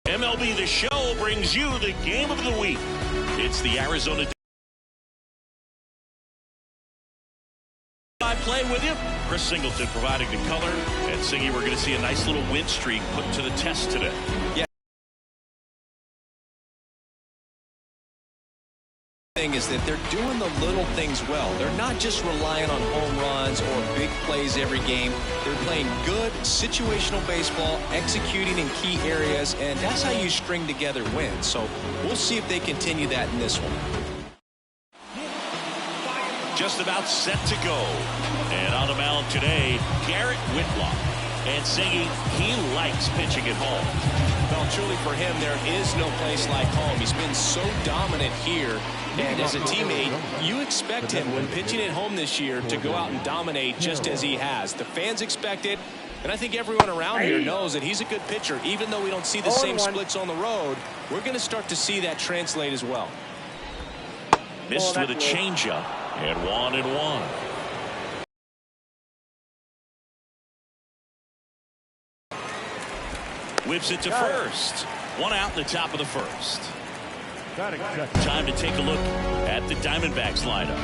MLB The Show brings you the game of the week. It's the Arizona. I play with you. Chris Singleton providing the color. And Singy, we're going to see a nice little win streak put to the test today. Yeah. Thing is that they're doing the little things well. They're not just relying on home runs or big plays every game. They're playing good situational baseball, executing in key areas, and that's how you string together wins. So we'll see if they continue that in this one. Just about set to go. And on the mound today, Garrett Whitlock. And Singy, he likes pitching at home. Well, truly for him, there is no place like home. He's been so dominant here. And as a teammate, you expect him when pitching at home this year to go out and dominate just as he has. The fans expect it. And I think everyone around here knows that he's a good pitcher. Even though we don't see the same splits on the road, we're going to start to see that translate as well. Missed with a changeup. And 1-1. Whips it to first. One out in the top of the first. Time to take a look at the Diamondbacks lineup.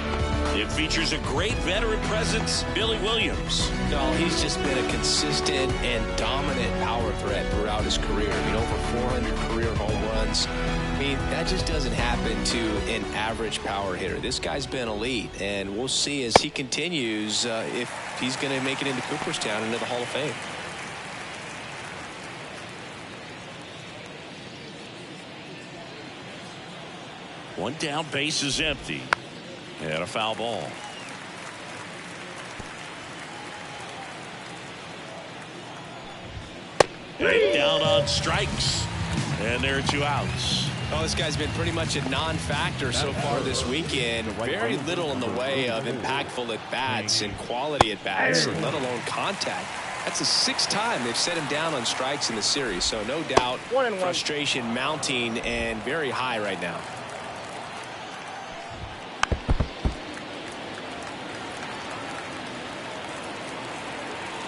It features a great veteran presence, Billy Williams. No, he's just been a consistent and dominant power threat throughout his career. I mean, over 400 career home runs. I mean, that just doesn't happen to an average power hitter. This guy's been elite, and we'll see as he continues if he's going to make it into Cooperstown, into the Hall of Fame. One down, base is empty. And a foul ball. Right down on strikes. And there are 2 outs. Oh, this guy's been pretty much a non-factor so far this weekend. Very little in the way of impactful at-bats and quality at-bats, let alone contact. That's the 6th time they've set him down on strikes in the series. So no doubt frustration mounting and very high right now.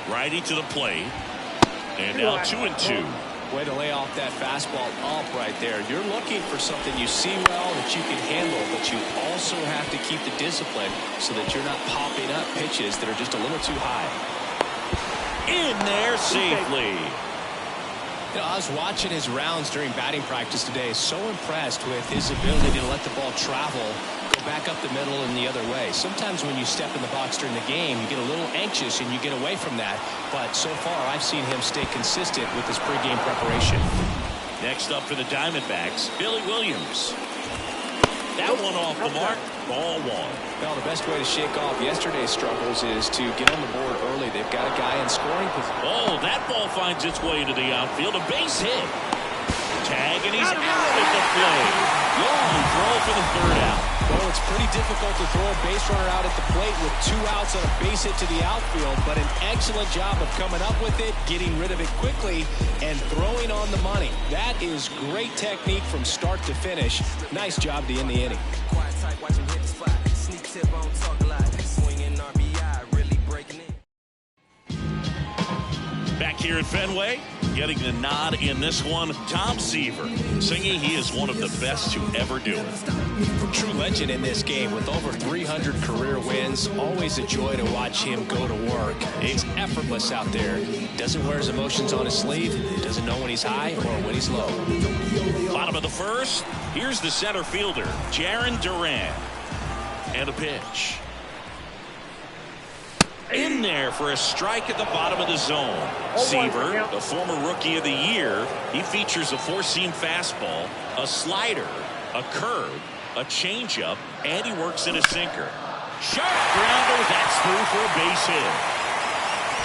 Righty to the plate. And now 2-2. Way to lay off that fastball up right there. You're looking for something you see well that you can handle, but you also have to keep the discipline so that you're not popping up pitches that are just a little too high. In there safely. You know, I was watching his rounds during batting practice today. So impressed with his ability to let the ball travel, go back up the middle and the other way. Sometimes when you step in the box during the game, you get a little anxious and you get away from that. But so far, I've seen him stay consistent with his pregame preparation. Next up for the Diamondbacks, Billy Williams. That one off the mark. Ball 1. Well, the best way to shake off yesterday's struggles is to get on the board early. They've got a guy in scoring position. Oh, that ball finds its way into the outfield. A base hit. Tag, and he's out at the plate. Long throw for the 3rd out. Well, it's pretty difficult to throw a base runner out at the plate with 2 outs on a base hit to the outfield, but an excellent job of coming up with it, getting rid of it quickly, and throwing on the money. That is great technique from start to finish. Nice job to end the inning. Back here at Fenway, getting the nod in this one, Tom Seaver. Singy, he is one of the best to ever do it. True legend in this game with over 300 career wins. Always a joy to watch him go to work. He's effortless out there. Doesn't wear his emotions on his sleeve. Doesn't know when he's high or when he's low. Bottom of the 1st. Here's the center fielder, Jarren Duran. And a pitch. In there for a strike at the bottom of the zone. Seaver, the former Rookie of the Year, he features a 4-seam fastball, a slider, a curve, a changeup, and he works in a sinker. Sharp grounder, that's through for a base hit.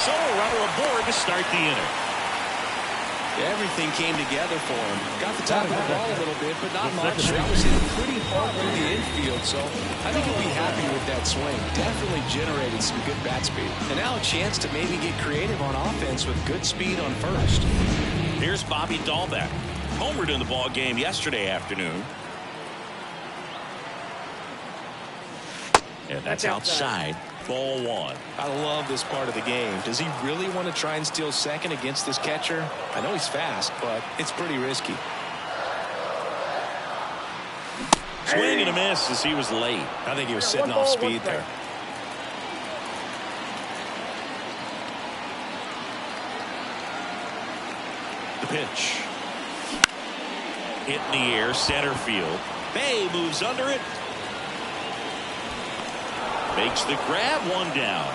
So a runner aboard to start the inning. Everything came together for him. Got the top of the ball a little bit, but not much. That was hitting pretty hard through the infield, so I think he'll be happy with that swing. Definitely generated some good bat speed. And now a chance to maybe get creative on offense with good speed on first. Here's Bobby Dahlbeck. Homered in the ball game yesterday afternoon. And that's outside. Ball one. I love this part of the game. Does he really want to try and steal second against this catcher? I know he's fast, but it's pretty risky. Swing and a miss as he was late. I think he was sitting off speed there. The pitch. Hit in the air, center field. Bay moves under it. Makes the grab, one down.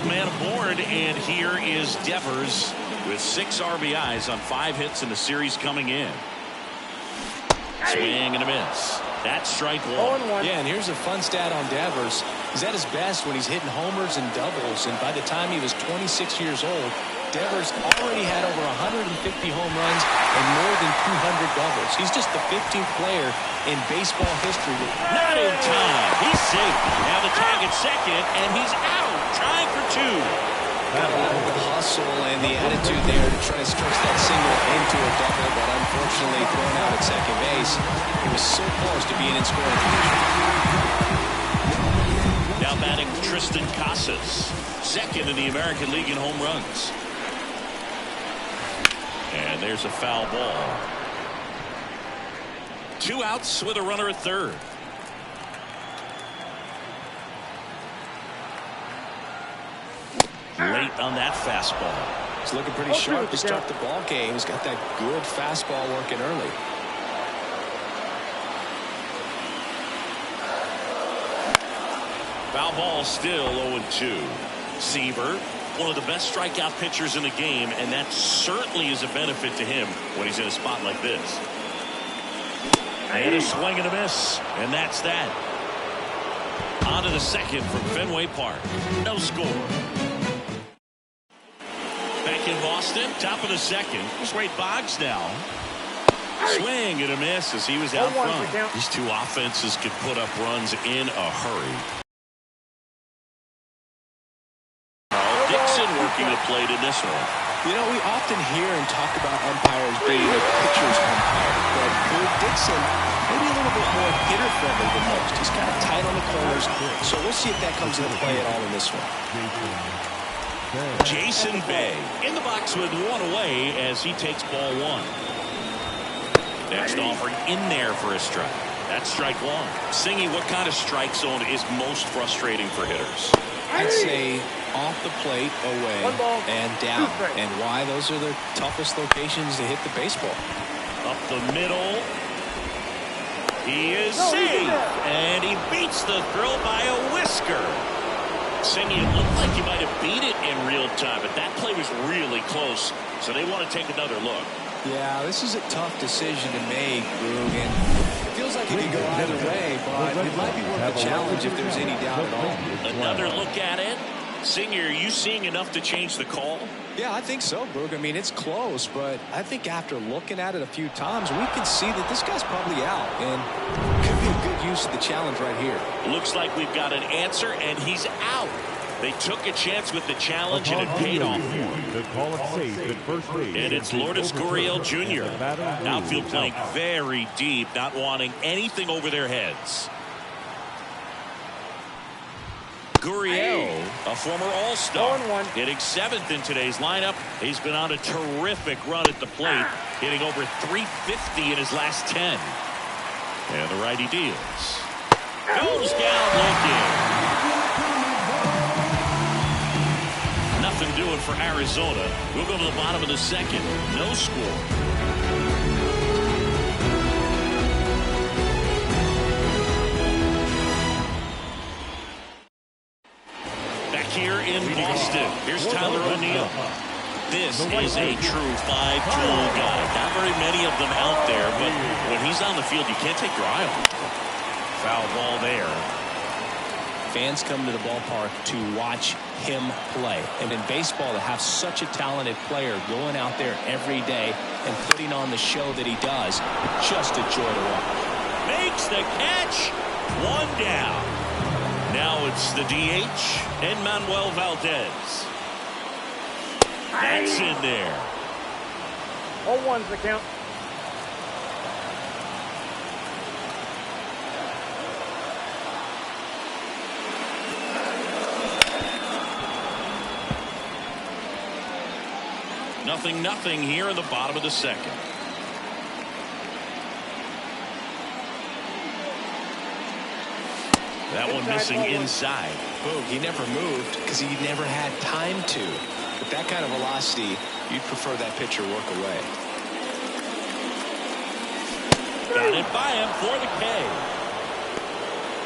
Man aboard, and here is Devers with 6 RBIs on 5 hits in the series coming in. Swing and a miss. That's strike one. Yeah, and here's a fun stat on Devers. He's at his best when he's hitting homers and doubles, and by the time he was 26 years old, Devers already had over 150 home runs and more than 200 doubles. He's just the 15th player in baseball history. Not in time. He's safe. Now the tag at second, and he's out. Trying for 2. Got a lot of the hustle and the attitude there to try to stretch that single into a double, but unfortunately thrown out at second base. He was so close to being in scoring position. Now batting Tristan Casas, second in the American League in home runs. And there's a foul ball. 2 outs with a runner at third. Late on that fastball. He's looking pretty sharp to start the ball game. He's got that good fastball working early. Foul ball, still 0-2. Seaver, one of the best strikeout pitchers in the game, and that certainly is a benefit to him when he's in a spot like this. And a swing and a miss, and that's that. On to the second from Fenway Park. No score. Back in Boston, top of the second. Here's Wade Boggs now. Swing and a miss as he was out front. These two offenses could put up runs in a hurry. Dixon working the plate in this one. You know, we often hear and talk about umpires being a pitcher's umpire, but Bill Dixon maybe a little bit more hitter-friendly than most. He's kind of tight on the corners, so we'll see if that comes into play at all in this one. Jason Bay in the box with 1 away as he takes ball 1. Next offering in there for a strike. That's strike 1. Singy, what kind of strike zone is most frustrating for hitters? I'd say off the plate, away, and down. And why? Those are the toughest locations to hit the baseball. Up the middle. He is safe. And he beats the throw by a whisker. Singy, it looked like he might have beat it in real time, but that play was really close. So they want to take another look. Yeah, this is a tough decision to make, Boog, and it feels like it could go either way, but it might be worth a challenge if there's any doubt at all. Another look at it. Singer, are you seeing enough to change the call? Yeah, I think so, Boog. I mean, it's close, but I think after looking at it a few times, we can see that this guy's probably out, and could be a good use of the challenge right here. Looks like we've got an answer, and he's out. They took a chance with the challenge, and it paid off for him. And it's Lourdes Gurriel Jr. Outfield playing very deep, not wanting anything over their heads. Gurriel, a former All-Star, hitting 7th in today's lineup. He's been on a terrific run at the plate, hitting over 350 in his last 10. And the righty deals. Goes down looking. Nothing doing for Arizona. We'll go to the bottom of the second. No score. Back here in Boston, here's Tyler O'Neill. This is a true 5-tool guy. Not very many of them out there, but when he's on the field, you can't take your eye off him. Foul ball there. Fans come to the ballpark to watch him play. And in baseball, to have such a talented player going out there every day and putting on the show that he does, just a joy to watch. Makes the catch. 1 down. Now it's the DH, and Manuel Valdez. That's in there. 0-1's the count. 0-0 here in the bottom of the second. That one missing inside. Boog, he never moved because he never had time to. With that kind of velocity, you'd prefer that pitcher work away. Got it by him for the K.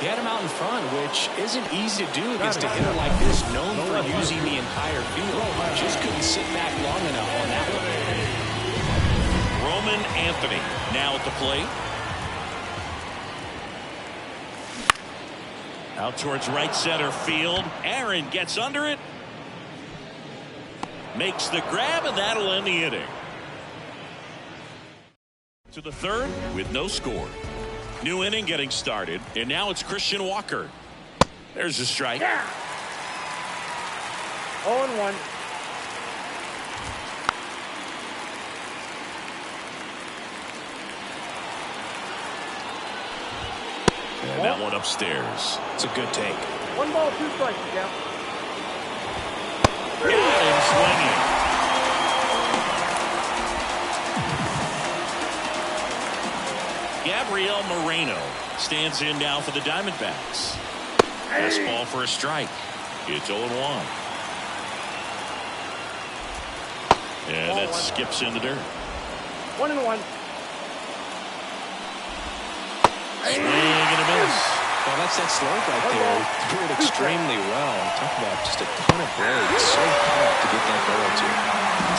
He had him out in front, which isn't easy to do against a hitter like this, known for using the entire field. Just couldn't sit back long enough on that one. Roman Anthony now at the plate. Out towards right center field. Aaron gets under it. Makes the grab, and that'll end the inning. To the third with no score. New inning getting started, and now it's Christian Walker. There's a strike. 0-1. And that one upstairs. It's a good take. 1 ball, 2 strikes, yeah. Got him swinging. Gabriel Moreno stands in now for the Diamondbacks. Fastball for a strike. It's 0-1. And that skips in the dirt. 1-1. Swing and a miss. Well, that's that slope right there. Threw it extremely well. Talk about just a ton of breaks. So tough to get that barrel to.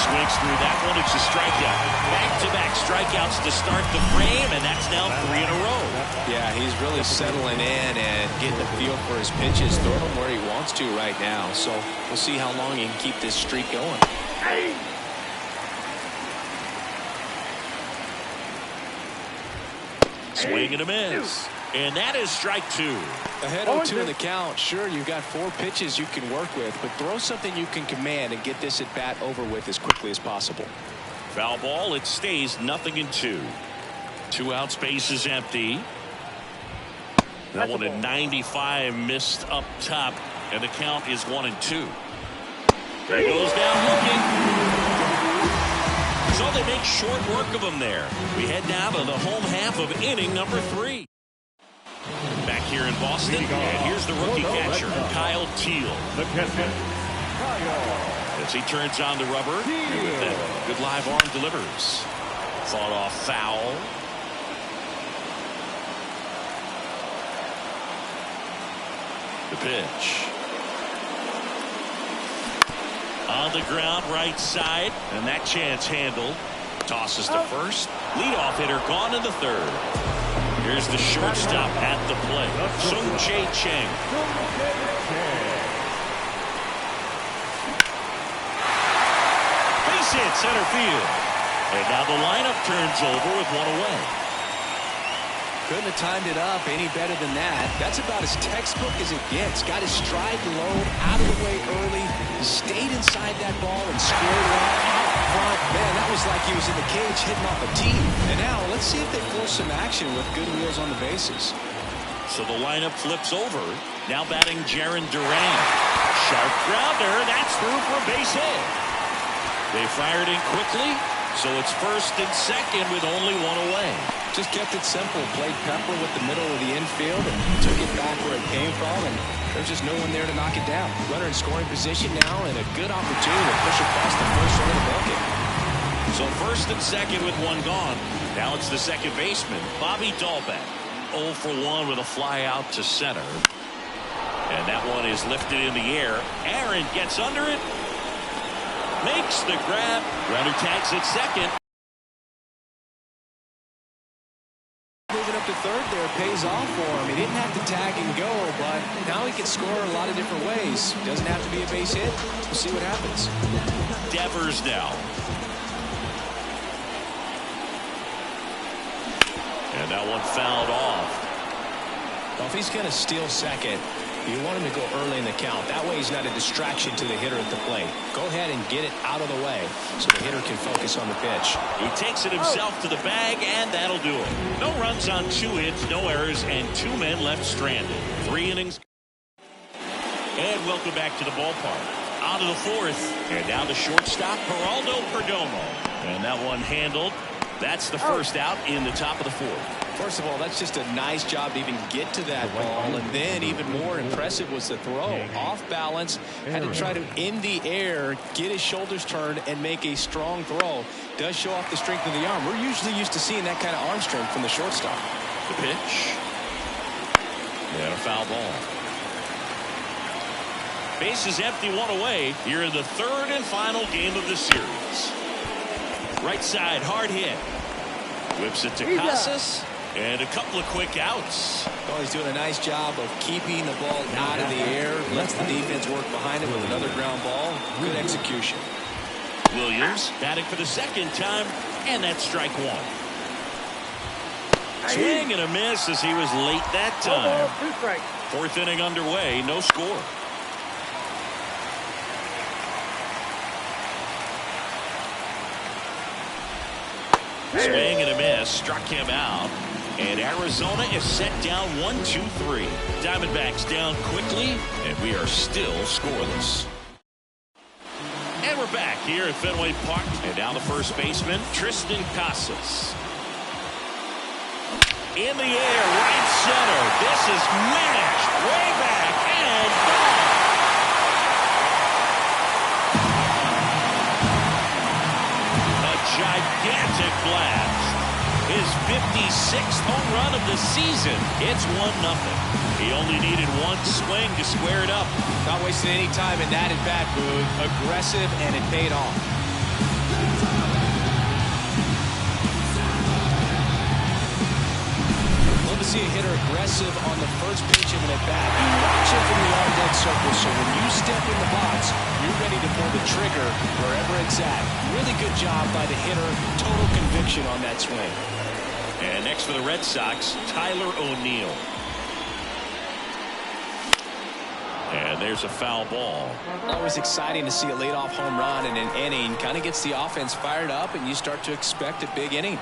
Swings through that one. It's a strikeout. Back-to-back strikeouts to start the frame, and that's now 3 in a row. Yeah, he's really settling in and getting a feel for his pitches, throwing them where he wants to right now. So we'll see how long he can keep this streak going. Swing and a miss. And that is strike 2. Ahead 0-2 in the count. Sure, you've got 4 pitches you can work with, but throw something you can command and get this at bat over with as quickly as possible. Foul ball. It stays 0-2. 2 outs, base is empty. That one at 95 missed up top, and the count is 1-2. There he goes down looking. So they make short work of him there. We head now to the home half of inning number 3. Back here in Boston, and here's the rookie catcher, Kyle Teal. As he turns on the rubber, and with that good live arm delivers. Fought off foul. The pitch. On the ground, right side, and that chance handled. Tosses to first. Leadoff hitter gone in the third. Here's the shortstop at the plate, Sung-Jae Chang. Base hit center field. And now the lineup turns over with 1 away. Couldn't have timed it up any better than that. That's about as textbook as it gets. Got his stride low, out of the way early, stayed inside that ball and squared it out front. Man, that was like he was in the cage hitting off a tee. And now let's see if they force some action with good wheels on the bases. So the lineup flips over. Now batting Jarren Duran. Sharp grounder. That's through for a base hit. They fired in quickly. So it's first and second with only 1 away. Just kept it simple. Played pepper with the middle of the infield and took it back where it came from. And there's just no one there to knock it down. Runner in scoring position now and a good opportunity to push across the first line of the bucket. So first and second with 1 gone. Now it's the second baseman, Bobby Dahlbeck. 0 for 1 with a fly out to center. And that one is lifted in the air. Aaron gets under it. Makes the grab. Runner tags at second. Moving up to third there pays off for him. He didn't have to tag and go, but now he can score a lot of different ways. Doesn't have to be a base hit. We'll see what happens. Devers now. And that one fouled off. Well, if he's going to steal second, you want him to go early in the count. That way he's not a distraction to the hitter at the plate. Go ahead and get it out of the way so the hitter can focus on the pitch. He takes it himself to the bag, and that'll do it. No runs on 2 hits, no errors, and 2 men left stranded. 3 innings. And welcome back to the ballpark. On to the fourth. And now the shortstop, Geraldo Perdomo. And that one handled. That's the first out in the top of the fourth. First of all, that's just a nice job to even get to that ball. And then even more impressive was the throw. Off balance, had to try to, in the air, get his shoulders turned and make a strong throw. Does show off the strength of the arm. We're usually used to seeing that kind of arm strength from the shortstop. The pitch. And a foul ball. Bases empty, one away here in the third and final game of the series. Right side, hard hit. Whips it to Casas. And a couple of quick outs. Oh, he's doing a nice job of keeping the ball out of the air. Lets the defense work behind it with another ground ball. Good execution. Williams batting for the second time. And that's strike one. Swing and a miss as he was late that time. Fourth inning underway. No score. Swing and a miss. Struck him out. And Arizona is set down 1-2-3. Diamondbacks down quickly, and we are still scoreless. And we're back here at Fenway Park. And now the first baseman, Tristan Casas. In the air, right center. This is mashed way back and gone. A gigantic blast. His 56th home run of the season. It's 1-0. He only needed one swing to square it up. Not wasting any time in that at-bat, Boog. Aggressive, and it paid off. Love to see a hitter aggressive on the first pitch of an at-bat. You watch it from the on-deck circle, so when you step in the box, you're ready to pull the trigger wherever it's at. Really good job by the hitter. Total conviction on that swing. And next for the Red Sox, Tyler O'Neill. And there's a foul ball. Always exciting to see a leadoff home run in an inning. Kind of gets the offense fired up, and you start to expect a big inning.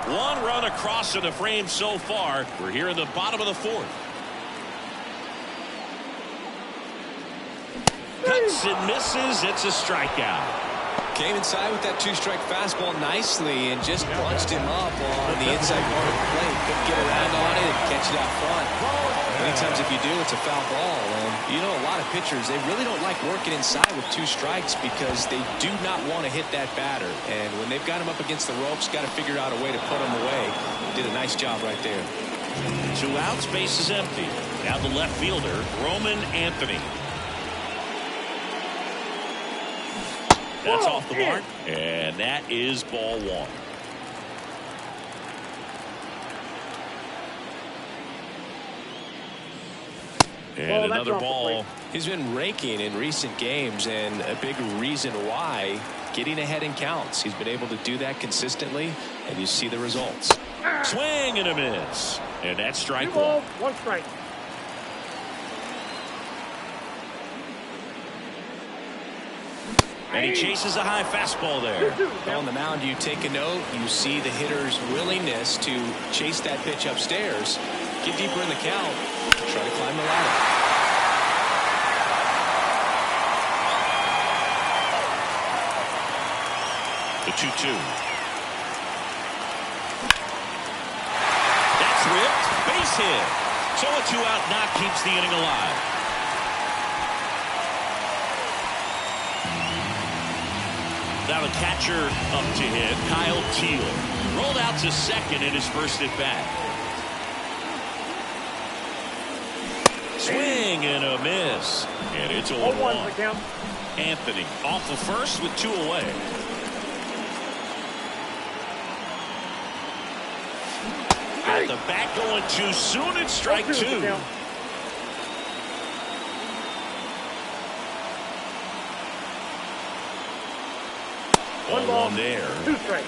One run across in the frame so far. We're here in the bottom of the fourth. Cuts and misses. It's a strikeout. Came inside with that two-strike fastball nicely and just punched him up on the inside part of the plate. Couldn't get around on it and catch it out front. Many times if you do, it's a foul ball. And you know, a lot of pitchers, they really don't like working inside with two strikes because they do not want to hit that batter. And when they've got him up against the ropes, got to figure out a way to put him away. Did a nice job right there. 2 outs, base is empty. Now the left fielder, Roman Anthony. That's off the mark, and that is ball one. And another ball. He's been raking in recent games, and a big reason why, getting ahead in counts. He's been able to do that consistently, and you see the results. Swing and a miss. And that's strike 1. 1 strike. And he chases a high fastball there. On the mound, you take a note. You see the hitter's willingness to chase that pitch upstairs. Get deeper in the count. Try to climb the ladder. The 2-2. That's ripped. Base hit. So a 2-out knock keeps the inning alive. Now the catcher up to hit, Kyle Teal. Rolled out to second in his first at bat. Swing and a miss. And it's 0-1. Anthony off the first with 2 away. At the back going too soon. It's strike 2. One there. 2 strikes.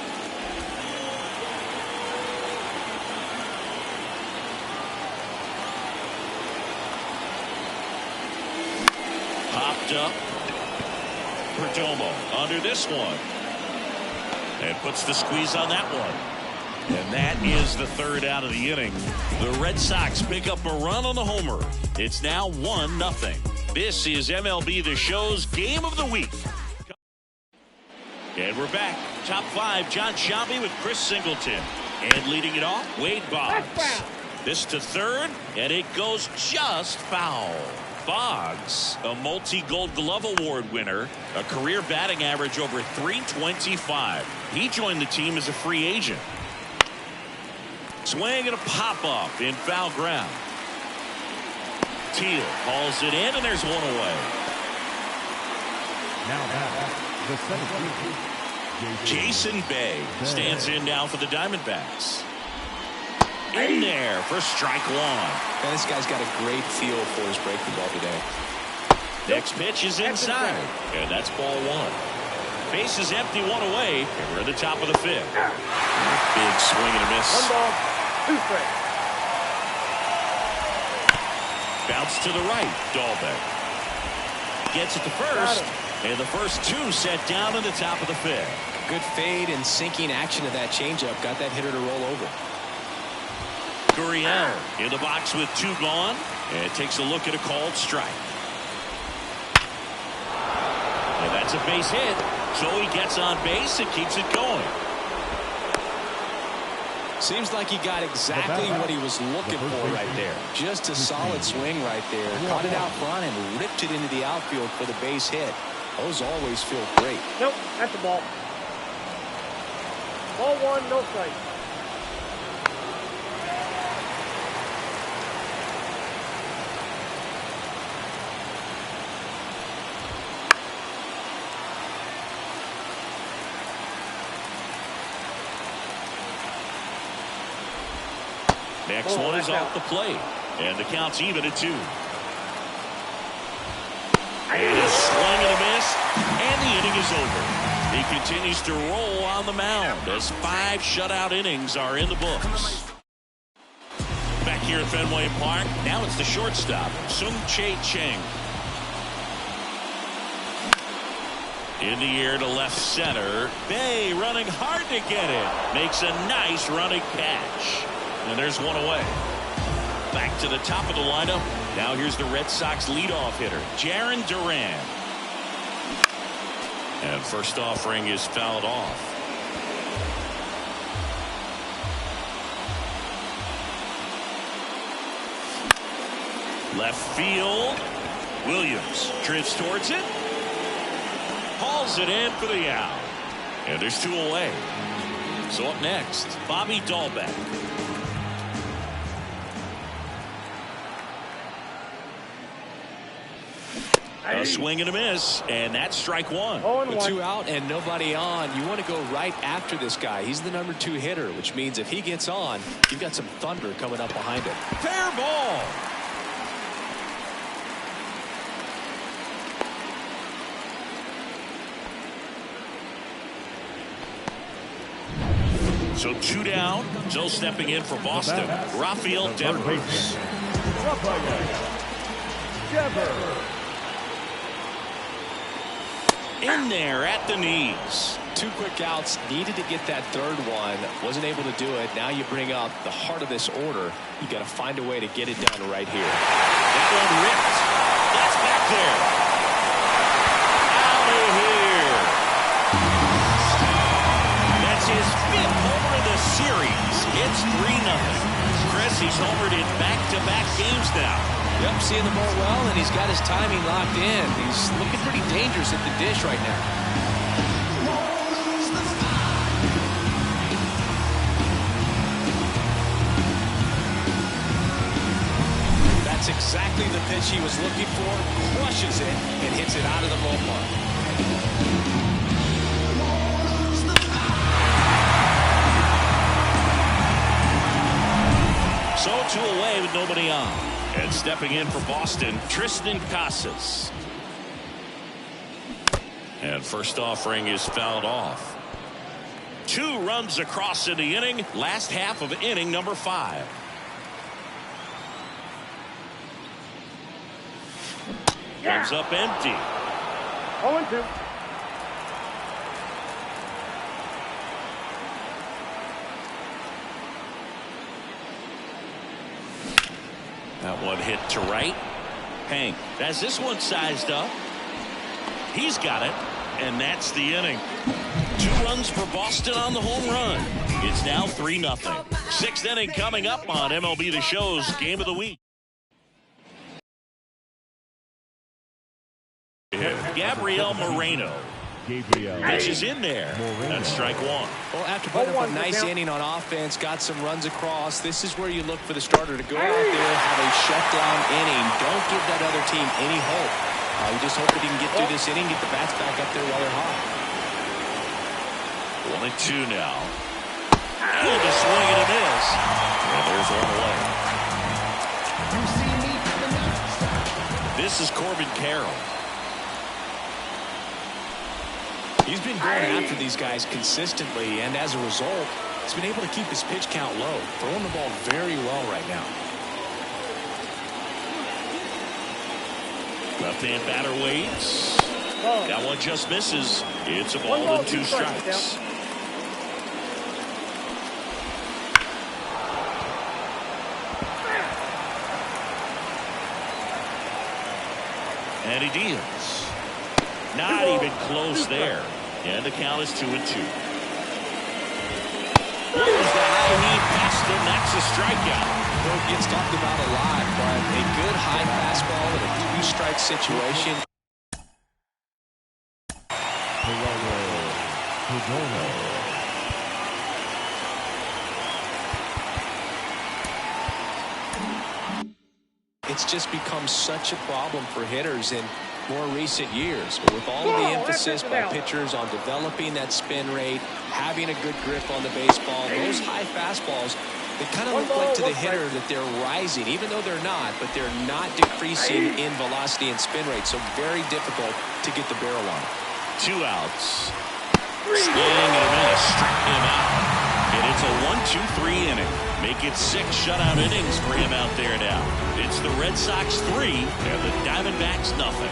Popped up. Perdomo under this one. And puts the squeeze on that one. And that is the third out of the inning. The Red Sox pick up a run on the homer. It's now 1-0. This is MLB The Show's Game of the Week. And we're back. Top 5, John Shelby with Chris Singleton. And leading it off, Wade Boggs. This to third, and it goes just foul. Boggs, a multi-Gold Glove Award winner, a career batting average over .325. He joined the team as a free agent. Swing and a pop-up in foul ground. Teal hauls it in, and there's one away. Now the 17th. Jason Bay stands in now for the Diamondbacks. In there for strike one. Man, this guy's got a great feel for his breaking ball today. Next pitch is inside, and that's ball one. Base is empty, one away, and we're at the top of the fifth. Big swing and a miss. 1 ball, 2 strikes. Bounce to the right, Dahlbeck. Gets it to first, and the first 2 set down in the top of the fifth. Good fade and sinking action of that changeup got that hitter to roll over. Gurriel in the box with 2 gone, and takes a look at a called strike. And that's a base hit, so he gets on base and keeps it going. Seems like he got exactly what he was looking for right there. Just a solid swing right there. Caught it out front and ripped it into the outfield for the base hit. Those always feel great. Nope, that's the ball. Ball 1, no strike. Next one is off the plate, and the count's even at 2. And a swing and a miss, and the inning is over. He continues to roll on the mound as 5 shutout innings are in the books. Back here at Fenway Park, now it's the shortstop, Sung-Chae Cheng. In the air to left center. Bay running hard to get it. Makes a nice running catch. And there's one away. Back to the top of the lineup. Now here's the Red Sox leadoff hitter, Jarren Duran. And first offering is fouled off. Left field. Williams drifts towards it. Hauls it in for the out. And there's 2 away. So up next, Bobby Dahlbeck. A swing and a miss, and that's strike 1. With 2 out and nobody on, you want to go right after this guy. He's the number 2 hitter, which means if he gets on, you've got some thunder coming up behind him. Fair ball. So 2 down. Joe stepping in for Boston. Rafael Devers. In there at the knees. 2 quick outs, needed to get that third one, wasn't able to do it. Now you bring up the heart of this order. You got to find a way to get it done right here. That one ripped. That's back there. Out of here. That's his 5th homer of the series. It's 3-0. Chris, he's homered in back-to-back games now. Yep, seeing the ball well, and he's got his timing locked in. He's looking pretty dangerous at the dish right now. That's exactly the pitch he was looking for. Crushes it and hits it out of the ballpark. So 2 away with nobody on. And stepping in for Boston, Tristan Casas. And first offering is fouled off. 2 runs across in the inning. Last half of inning number 5. Comes up empty. 0-2. That one hit to right. Hank has this one sized up. He's got it, and that's the inning. 2 runs for Boston on the home run. It's now 3-0. 6th inning coming up on MLB The Show's Game of the Week. Gabriel Moreno. Pitches in there. That's strike 1. Well, after putting up a nice inning on offense, got some runs across, this is where you look for the starter to go out there, have a shutdown inning. Don't give that other team any hope. You just hope that he can get through this inning, get the bats back up there while they're hot. 1-2 now. And a swing and a miss. And there's one away. This is Corbin Carroll. He's been going after these guys consistently, and as a result, he's been able to keep his pitch count low, throwing the ball very well right now. Left-hand batter waits. That one just misses. It's a ball and 2 strikes. And he deals. Not even close there. And the count is 2-2. Blows the high past him. That's a strikeout. It gets talked about a lot, but a good high fastball in a 2-strike situation. It's just become such a problem for hitters in more recent years. But with all of the emphasis by pitchers on developing that spin rate, having a good grip on the baseball, those high fastballs, they kind of look like to the hitter that they're rising, even though they're not, but they're not decreasing in velocity and spin rate. So very difficult to get the barrel on. 2 outs. Swing and a miss. Struck him out. And it's a 1-2-3 inning. Make it 6 shutout innings for him out there now. It's the Red Sox 3 and the Diamondbacks nothing.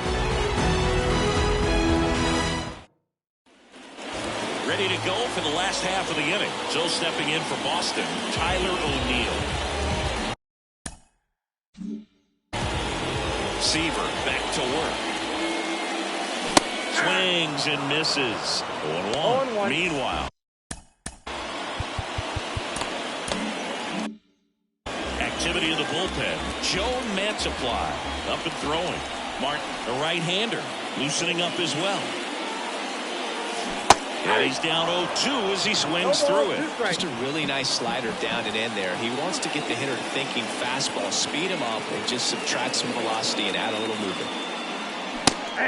Ready to go for the last half of the inning. So stepping in for Boston, Tyler O'Neill. Seaver back to work. Swings and misses. 0-1. Meanwhile, activity in the bullpen. Joe Mantiply up and throwing. Martin, a right-hander, loosening up as well. And he's down 0-2 as he swings through it. Just a really nice slider down and in there. He wants to get the hitter thinking fastball, speed him up, and just subtract some velocity and add a little movement.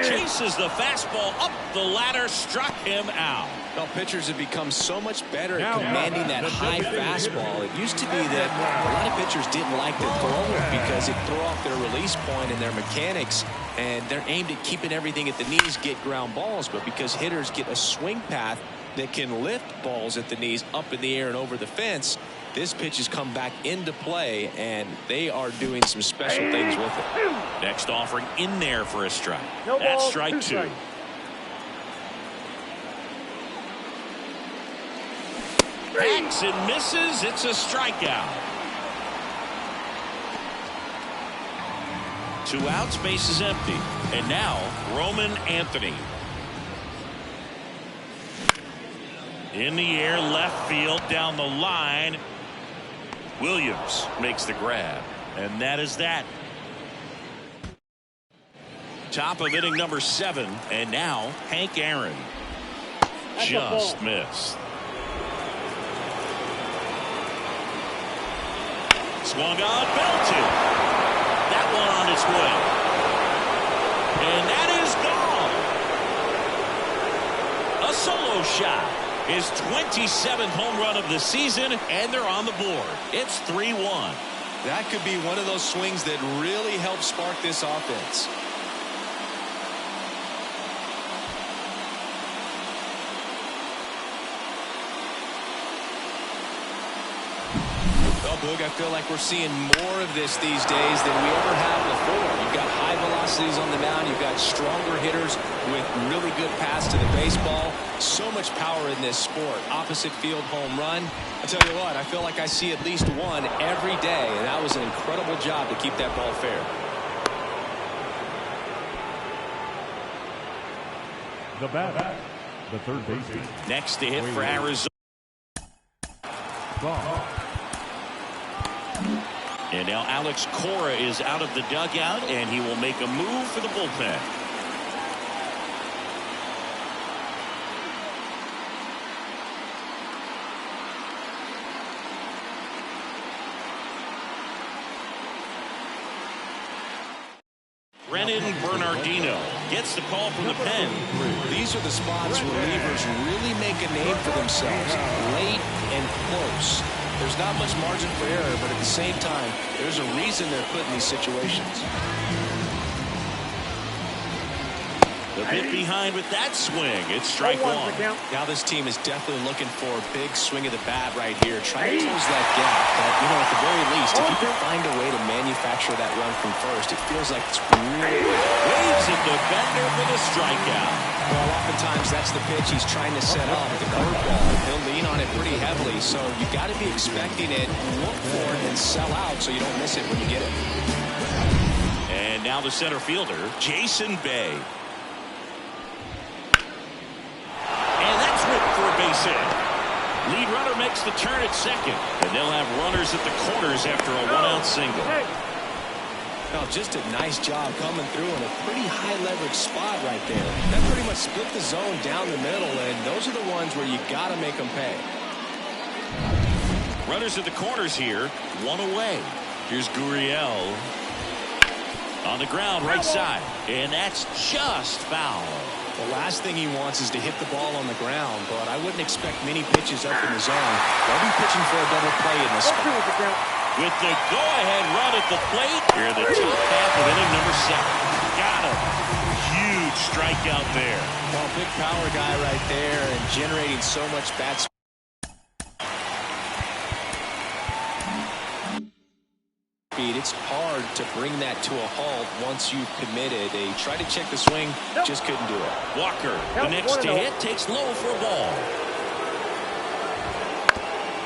Chases the fastball up the ladder, struck him out. Well, pitchers have become so much better at commanding that high fastball. It used to be that a lot of pitchers didn't like to throw it because it threw off their release point and their mechanics, and they're aimed at keeping everything at the knees, get ground balls. But because hitters get a swing path that can lift balls at the knees up in the air and over the fence, this pitch has come back into play, and they are doing some special things with it. Next offering in there for a strike. That's strike 2. Hacks and misses. It's a strikeout. 2 outs, base is empty. And now Roman Anthony. In the air, left field, down the line. Williams makes the grab. And that is that. Top of inning number 7. And now Hank Aaron. Just missed. Swung on, belted. That one on its way. And that is gone. A solo shot. His 27th home run of the season, and they're on the board. It's 3-1. That could be one of those swings that really helps spark this offense. Well, Boog, I feel like we're seeing more of this these days than we ever have before. You've got high velocities on the mound. You've got stronger hitters with really good pass to the baseball. So much power in this sport. Opposite field home run. I tell you what, I feel like I see at least one every day, and that was an incredible job to keep that ball fair. The batter, the third baseman. Next to hit for Arizona. And now Alex Cora is out of the dugout, and he will make a move for the bullpen. Brennan Bernardino gets the call from the pen. These are the spots where relievers really make a name for themselves, late and close. There's not much margin for error, but at the same time, there's a reason they're put in these situations. A bit behind with that swing. It's strike one. Now this team is definitely looking for a big swing of the bat right here. Trying to close that gap. But, you know, at the very least, if you can find a way to manufacture that run from first, it feels like it's really good. Waves at the bender for the strikeout. Well, oftentimes that's the pitch he's trying to set up, the curveball. He'll lean on it pretty heavily, so you got to be expecting it, look for it, and sell out so you don't miss it when you get it. And now the center fielder, Jason Bay. For a base hit. Lead runner makes the turn at second, and they'll have runners at the corners after a one-out single. Well, just a nice job coming through in a pretty high leverage spot right there. That pretty much split the zone down the middle, and those are the ones where you got to make them pay. Runners at the corners here, one away. Here's Gurriel on the ground, right side, and that's just foul. The last thing he wants is to hit the ball on the ground, but I wouldn't expect many pitches up in the zone. They'll be pitching for a double play in this spot. With the go-ahead run at the plate, here in the top half of inning number 7. Got him. Huge strikeout there. Well, big power guy right there and generating so much bat speed. It's hard to bring that to a halt once you've committed. They tried to check the swing, just couldn't do it. Walker, the next to hit, takes low for a ball.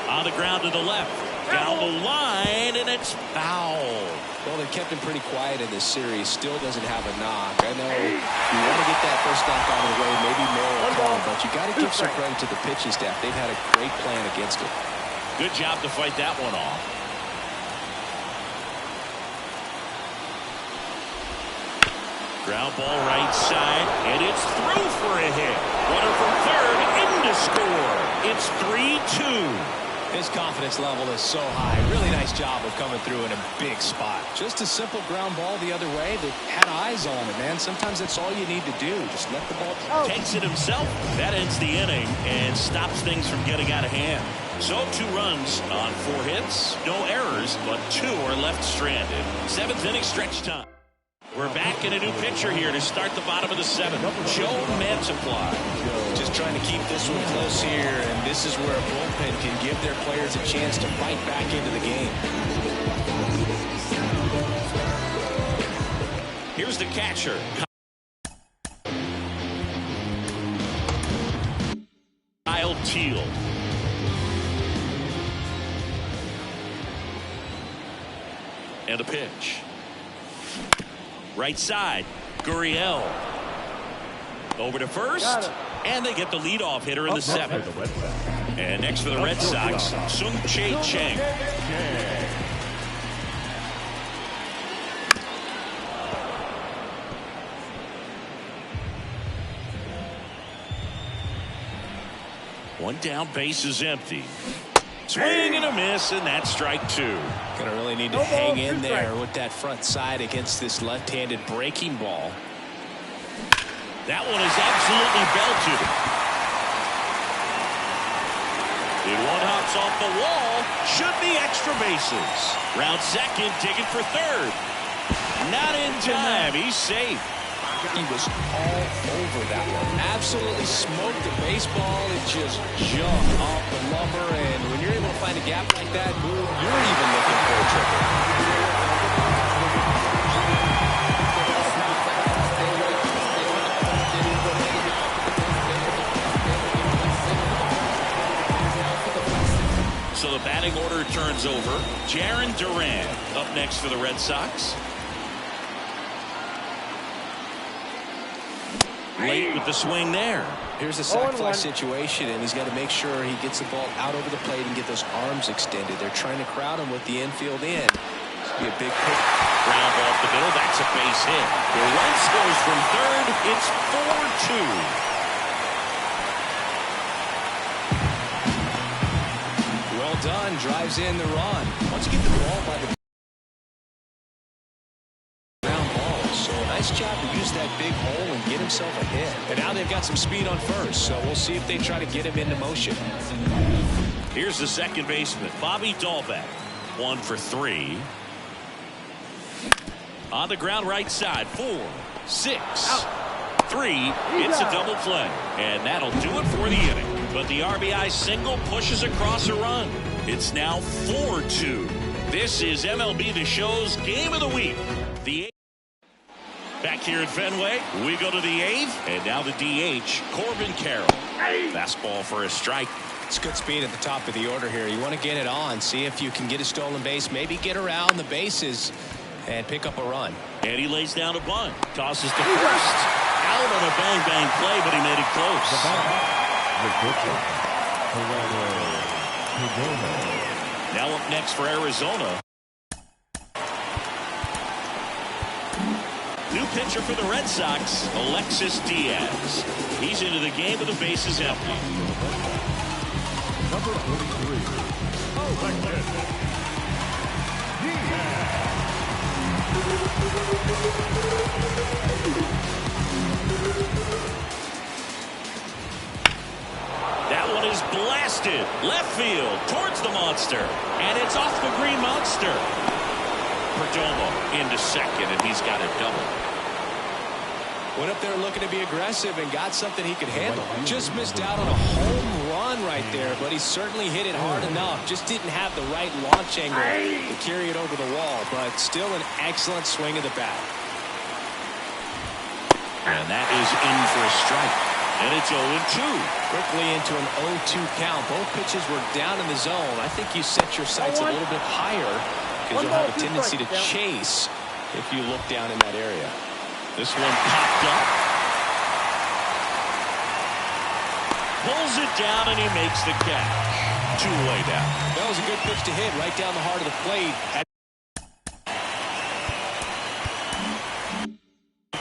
On the ground to the left. Down the line, and it's foul. Well, they kept him pretty quiet in this series. Still doesn't have a knock. I know you want to get that first knock out of the way, maybe more at home, but you got to give some credit to the pitching staff. They've had a great plan against it. Good job to fight that one off. Ground ball right side, and it's through for a hit. Runner from third in to score. It's 3-2. His confidence level is so high. Really nice job of coming through in a big spot. Just a simple ground ball the other way that had eyes on it, man. Sometimes that's all you need to do. Just let the ball takes it himself. That ends the inning and stops things from getting out of hand. So 2 runs on 4 hits, no errors, but 2 are left stranded. 7th inning stretch time. We're back in a new pitcher here to start the bottom of the 7th. Joe Mantiply. Just trying to keep this one close here, and this is where a bullpen can give their players a chance to fight back into the game. Here's the catcher. Kyle Teal. And the pitch. Right side, Gurriel. Over to first, and they get the leadoff hitter in the 7th. And next for the Red Sox, Sung-Chae Cheng. One down, base is empty. Swing and a miss, and that's strike 2. Gonna really need to hang in there with that front side against this left-handed breaking ball. That one is absolutely belted. If one hops off the wall, should be extra bases. Round second, digging for third. Not in time. He's safe. He was all over that one. Absolutely smoked the baseball. It just jumped off the lumber. And when you're able to find a gap like that, you're even looking for a triple. So the batting order turns over. Jarren Duran up next for the Red Sox. Late with the swing there. Here's a sac fly situation, and he's got to make sure he gets the ball out over the plate and get those arms extended. They're trying to crowd him with the infield in. This could be a big pick. Ground off the middle. That's a base hit. The run scores from third. It's 4-2. Well done. Drives in the run. Once you get the ball by the nice job to use that big hole and get himself a hit. And now they've got some speed on first, so we'll see if they try to get him into motion. Here's the second baseman, Bobby Dahlbeck. 1 for 3. On the ground right side, 4, 6, 3. It's a double play. And that'll do it for the inning. But the RBI single pushes across a run. It's now 4-2. This is MLB The Show's Game of the Week. The back here at Fenway, we go to the 8th, and now the DH, Corbin Carroll. Fastball for a strike. It's good speed at the top of the order here. You want to get it on, see if you can get a stolen base, maybe get around the bases and pick up a run. And he lays down a bunt, tosses to first. Out on a bang play, but he made it close. Now up next for Arizona. New pitcher for the Red Sox, Alexis Diaz. He's into the game with the bases empty. Number 43. Alexis That one is blasted left field towards the monster, and it's off the green monster. Perdomo into second, and he's got a double. Went up there looking to be aggressive and got something he could handle. Just missed out on a home run right there, but he certainly hit it hard enough. Just didn't have the right launch angle to carry it over the wall, but still an excellent swing of the bat. And that is in for a strike. And it's 0-2. Quickly into an 0-2 count. Both pitches were down in the zone. I think you set your sights a little bit higher because you'll have a tendency to chase if you look down in that area. This one popped up. Pulls it down, and he makes the catch. 2-way down. That was a good pitch to hit right down the heart of the plate.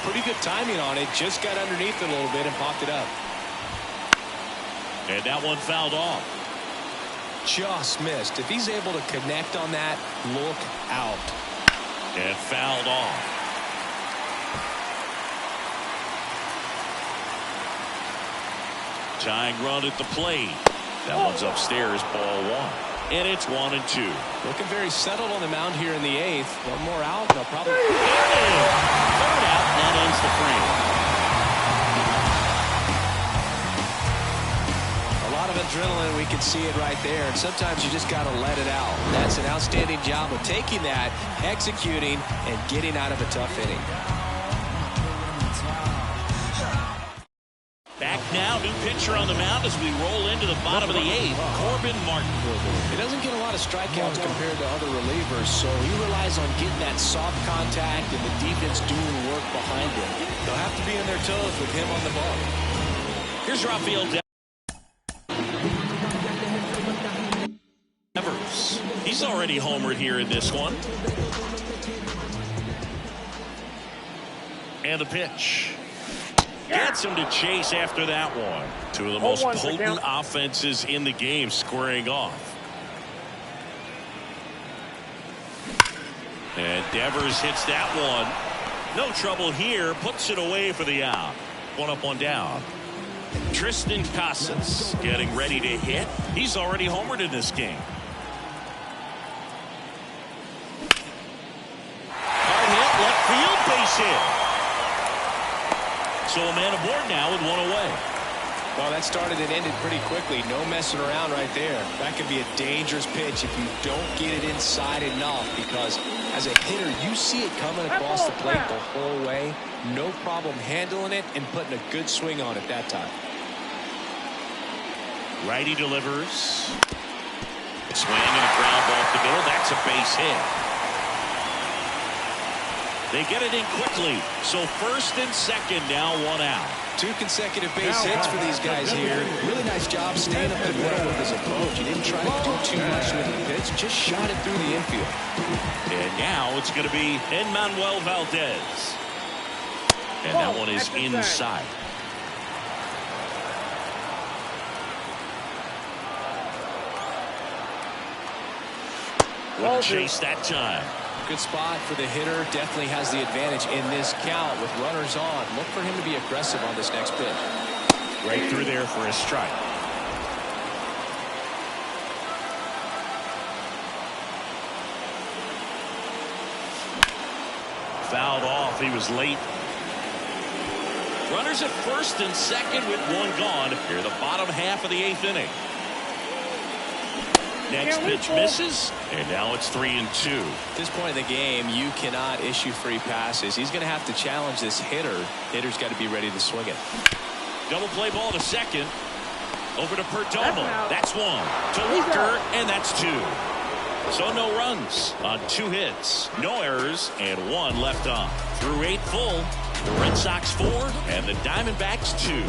Pretty good timing on it. Just got underneath it a little bit and popped it up. And that one fouled off. Just missed. If he's able to connect on that, look out. And fouled off. Tying run at the plate. That one's upstairs, ball 1. And it's 1-2. Looking very settled on the mound here in the 8th. One more out, and they'll probably... Third out, and that ends the frame. A lot of adrenaline, we can see it right there, and sometimes you just got to let it out. That's an outstanding job of taking that, executing, and getting out of a tough inning. Back now, new pitcher on the mound as we roll into the bottom of the 8th, Corbin Martin. He doesn't get a lot of strikeouts compared to other relievers, so he relies on getting that soft contact and the defense doing the work behind him. They'll have to be on their toes with him on the ball. Here's Rafael Devers. He's already homered here in this one. And the pitch. Gets him to chase after that one. Two of the most potent offenses in the game squaring off. And Devers hits that one. No trouble here. Puts it away for the out. 1 up, 1 down. Tristan Casas getting ready to hit. He's already homered in this game. Hard hit, left field, base hit. So a man aboard now with one away. Well, that started and ended pretty quickly. No messing around right there. That could be a dangerous pitch if you don't get it inside enough, because as a hitter, you see it coming across the plate the whole way. No problem handling it and putting a good swing on it that time. Righty delivers. Swing and a ground ball up the middle. That's a base hit. They get it in quickly. So first and second, now one out. 2 consecutive base hits for these guys here. Really nice job staying up the middle with his approach. He didn't try to do too much with the pitch, just shot it through the infield. And now it's going to be Manuel Valdez. And that one is inside. Wouldn't chase that time. Good spot for the hitter. Definitely has the advantage in this count with runners on. Look for him to be aggressive on this next pitch. Right through there for a strike. Fouled off. He was late. Runners at first and second with one gone. Here, the bottom half of the 8th inning. Next pitch misses, and now it's 3-2. At this point in the game, you cannot issue free passes. He's going to have to challenge this hitter. Hitter's got to be ready to swing it. Double play ball to second. Over to Perdomo. That's one. To Walker, and that's 2. So no runs on 2 hits, no errors, and 1 left on. Through 8 full, the Red Sox 4 and the Diamondbacks 2.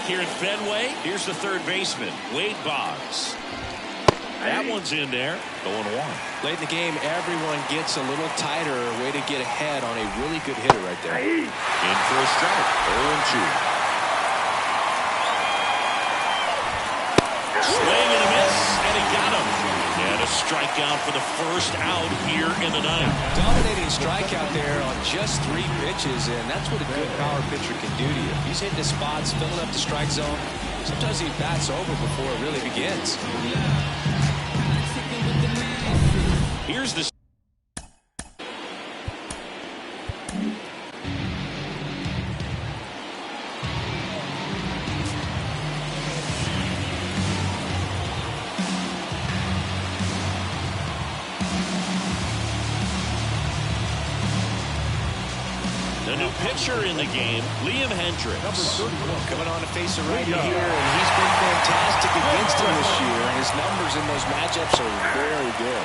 Here at Fenway, here's the third baseman, Wade Boggs. That one's in there, going 1. Late in the game, everyone gets a little tighter. Way to get ahead on a really good hitter right there. In for a strike, 0-2. Swing and a miss, and he got him. And a strikeout for the first out here in the 9th. Dominating strikeout there on just 3 pitches, and that's what a good power pitcher can do to you. He's hitting the spots, filling up the strike zone. Sometimes he bats over before it really begins. Here's the new pitcher in the game, Liam Hendricks. Coming on to face a righty here, and he's been fantastic against him this year, and his numbers in those matchups are very good.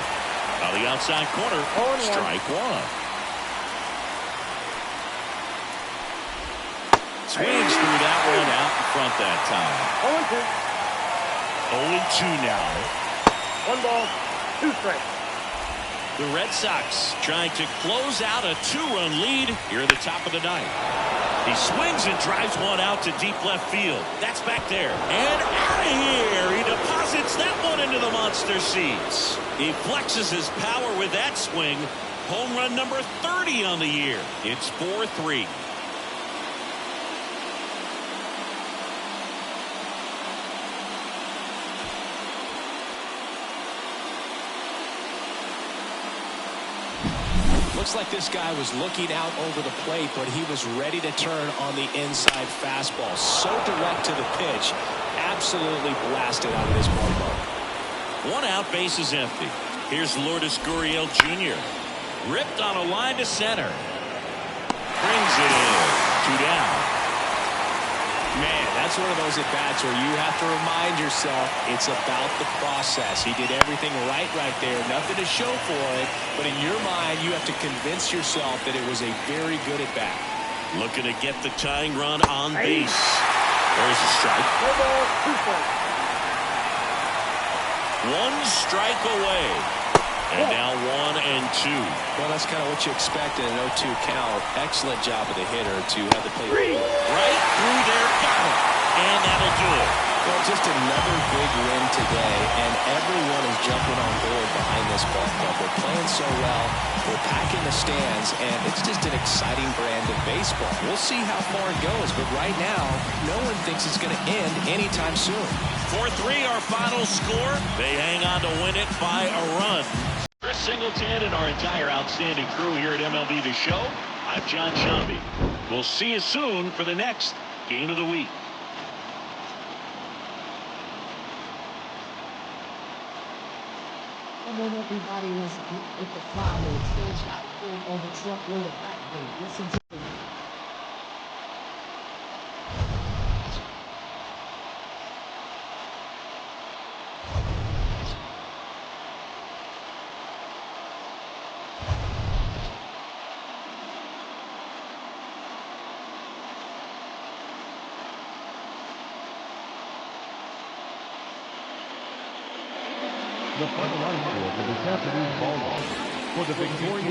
On the outside corner, strike 1. Swings through that one out in front that time. 0-2 now. 1 ball, 2 strikes. The Red Sox trying to close out a 2-run lead here at the top of the 9th. He swings and drives one out to deep left field. That's back there. And out of here. He deposits that one into the monster seats. He flexes his power with that swing. Home run number 30 on the year. It's 4-3. Looks like this guy was looking out over the plate, but he was ready to turn on the inside fastball. So direct to the pitch. Absolutely blasted out of this ballpark. 1 out, base is empty. Here's Lourdes Gurriel Jr. Ripped on a line to center. Brings it in. 2 down. Man, that's one of those at-bats where you have to remind yourself it's about the process. He did everything right there. Nothing to show for it. But in your mind, you have to convince yourself that it was a very good at-bat. Looking to get the tying run on base. There's a strike. 1 strike away. And now 1-2. Well, that's kind of what you expect in an 0-2 count. Excellent job of the hitter to have the plate. Right through there. Got him. and that'll do it. Well, just another big win today, and everyone is jumping on board behind this ball club. They're playing so well, they're packing the stands, and it's just an exciting brand of baseball. We'll see how far it goes, but right now, no one thinks it's going to end anytime soon. 4-3 our final score. They hang on to win it by a run. Chris Singleton and our entire outstanding crew here at MLB The Show, I'm John Shambi. We'll see you soon for the next Game of the Week. And then everybody was at the flower, stage shot, over truckload of back. Listen to the The final outfield of the Japanese ball game for the victorious